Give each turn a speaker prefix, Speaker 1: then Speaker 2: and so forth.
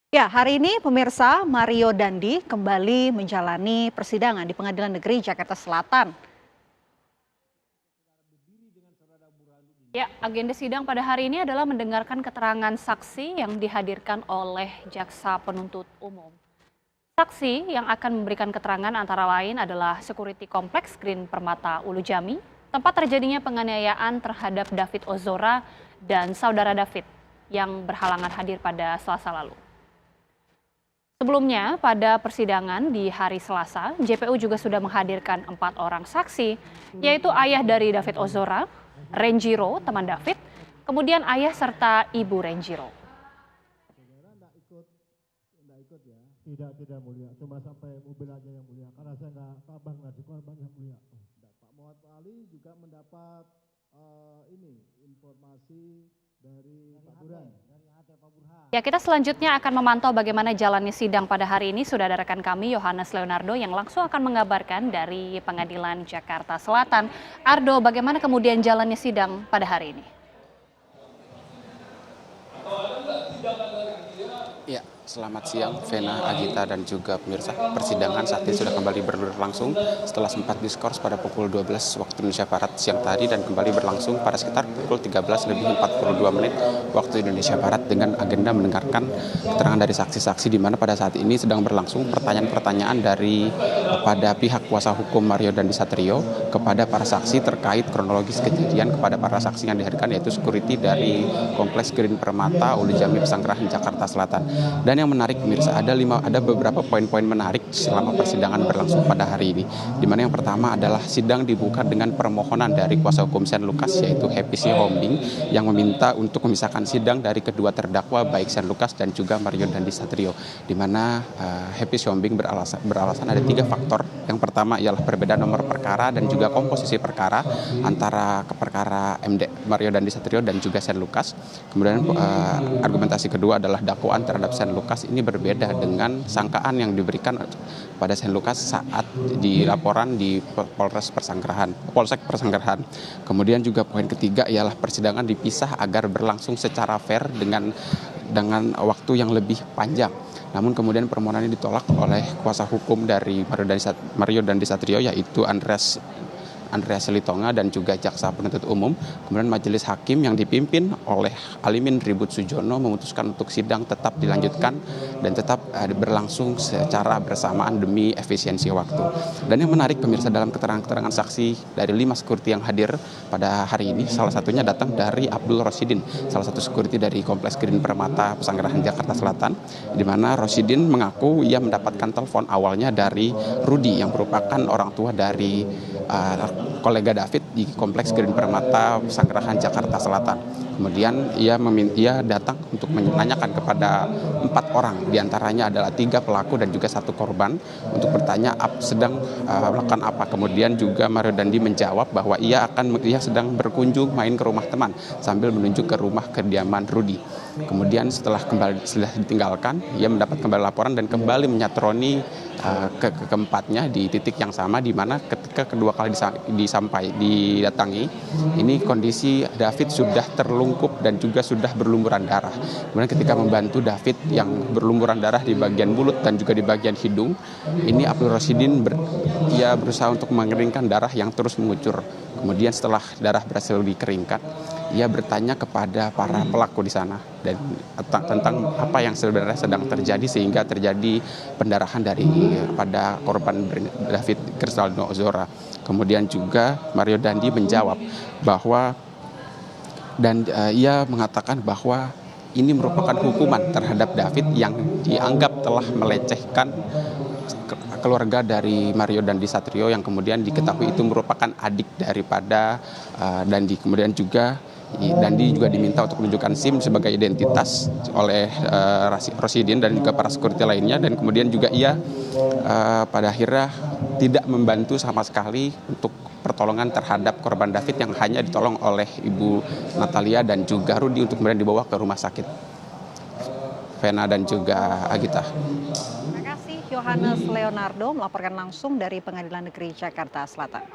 Speaker 1: Ya, hari ini pemirsa Mario Dandi kembali menjalani persidangan di Pengadilan Negeri Jakarta Selatan.
Speaker 2: Ya, agenda sidang pada hari ini adalah mendengarkan keterangan saksi yang dihadirkan oleh jaksa penuntut umum. Saksi yang akan memberikan keterangan antara lain adalah Security Kompleks Green Permata Ulu Jami, tempat terjadinya penganiayaan terhadap David Ozora dan saudara David yang berhalangan hadir pada Selasa lalu. Sebelumnya, pada persidangan di hari Selasa, JPU juga sudah menghadirkan 4 orang saksi, yaitu ayah dari David Ozora, Renjiro, teman David, kemudian ayah serta ibu Renjiro.
Speaker 3: Saudara enggak ikut ya? Tidak mulia, cuma sampai mobil aja yang mulia, karena saya nggak kabar nggak di korban yang mulia. Pak Muhammad Ali juga mendapat informasi dari Pak Burhan.
Speaker 2: Ya, kita selanjutnya akan memantau bagaimana jalannya sidang pada hari ini. Sudah ada rekan kami Yohanes Leonardo yang langsung akan mengabarkan dari Pengadilan Jakarta Selatan. Ardo, bagaimana kemudian jalannya sidang pada hari ini?
Speaker 4: Ya, selamat siang Vena, Agita, dan juga pemirsa. Persidangan saat ini sudah kembali berlangsung setelah sempat diskors pada pukul 12 waktu Indonesia Barat siang tadi dan kembali berlangsung pada sekitar pukul 13:42 waktu Indonesia Barat dengan agenda mendengarkan keterangan dari saksi-saksi di mana pada saat ini sedang berlangsung pertanyaan-pertanyaan dari pada pihak kuasa hukum Mario Dandi Satrio kepada para saksi terkait kronologis kejadian kepada para saksi yang dihadirkan, yaitu security dari Kompleks Green Permata Ulu Jami Pesanggerahan Jakarta Selatan. Dan yang menarik pemirsa, ada beberapa poin-poin menarik selama persidangan berlangsung pada hari ini. Di mana yang pertama adalah sidang dibuka dengan permohonan dari kuasa hukum Shane Lucas, yaitu Happy Sihombing, yang meminta untuk memisahkan sidang dari kedua terdakwa baik Shane Lucas dan juga Mario Dandi Satrio. Di mana Happy Sihombing beralasan ada 3 faktor. Yang pertama ialah perbedaan nomor perkara dan juga komposisi perkara antara perkara Mario Dandi Satrio dan juga Shane Lucas. Kemudian argumentasi kedua adalah dakwaan terhadap Shane Lucas ini berbeda dengan sangkaan yang diberikan pada Shane Lucas saat di laporan di Polsek Pesanggerahan. Kemudian juga poin ketiga ialah persidangan dipisah agar berlangsung secara fair dengan waktu yang lebih panjang. Namun kemudian permohonan ini ditolak oleh kuasa hukum dari Mario Dandi Satrio, yaitu Andreas Selitonga dan juga jaksa penuntut umum. Kemudian majelis hakim yang dipimpin oleh Alimin Ribut Sujono memutuskan untuk sidang tetap dilanjutkan dan tetap berlangsung secara bersamaan demi efisiensi waktu. Dan yang menarik pemirsa, dalam keterangan-keterangan saksi dari 5 security yang hadir pada hari ini, salah satunya datang dari Abdul Rosidin, salah satu security dari Kompleks Green Permata Pesanggerahan Jakarta Selatan, di mana Rosidin mengaku ia mendapatkan telepon awalnya dari Rudi yang merupakan orang tua dari kolega David di Kompleks Green Permata Pesanggerahan Jakarta Selatan. Kemudian ia datang untuk menanyakan kepada 4 orang, diantaranya adalah 3 pelaku dan juga 1 korban, untuk bertanya sedang melakukan apa. Kemudian juga Mario Dandi menjawab bahwa ia sedang berkunjung main ke rumah teman sambil menuju ke rumah kediaman Rudi. Kemudian setelah ditinggalkan, ia mendapat kembali laporan dan kembali menyatroni keempatnya di titik yang sama, di mana ketika kedua kali didatangi, ini kondisi David sudah terlungkup dan juga sudah berlumuran darah. Kemudian ketika membantu David yang berlumuran darah di bagian mulut dan juga di bagian hidung, ini Abdul Rosidin ia berusaha untuk mengeringkan darah yang terus mengucur. Kemudian setelah darah berhasil dikeringkan, ia bertanya kepada para pelaku di sana dan tentang apa yang sebenarnya sedang terjadi sehingga terjadi pendarahan pada korban David Kristalino Ozora. Kemudian juga Mario Dandi menjawab bahwa ia mengatakan bahwa ini merupakan hukuman terhadap David yang dianggap telah melecehkan keluarga dari Mario Dandi Satrio, yang kemudian diketahui itu merupakan adik daripada Dandi. Kemudian juga Dandi juga diminta untuk menunjukkan SIM sebagai identitas oleh Rosidin dan juga para security lainnya, dan kemudian juga ia pada akhirnya tidak membantu sama sekali untuk pertolongan terhadap korban David yang hanya ditolong oleh Ibu Natalia dan juga Rudi untuk kemudian dibawa ke rumah sakit. Vena dan juga Agita.
Speaker 1: Terima kasih Yohanes Leonardo melaporkan langsung dari Pengadilan Negeri Jakarta Selatan.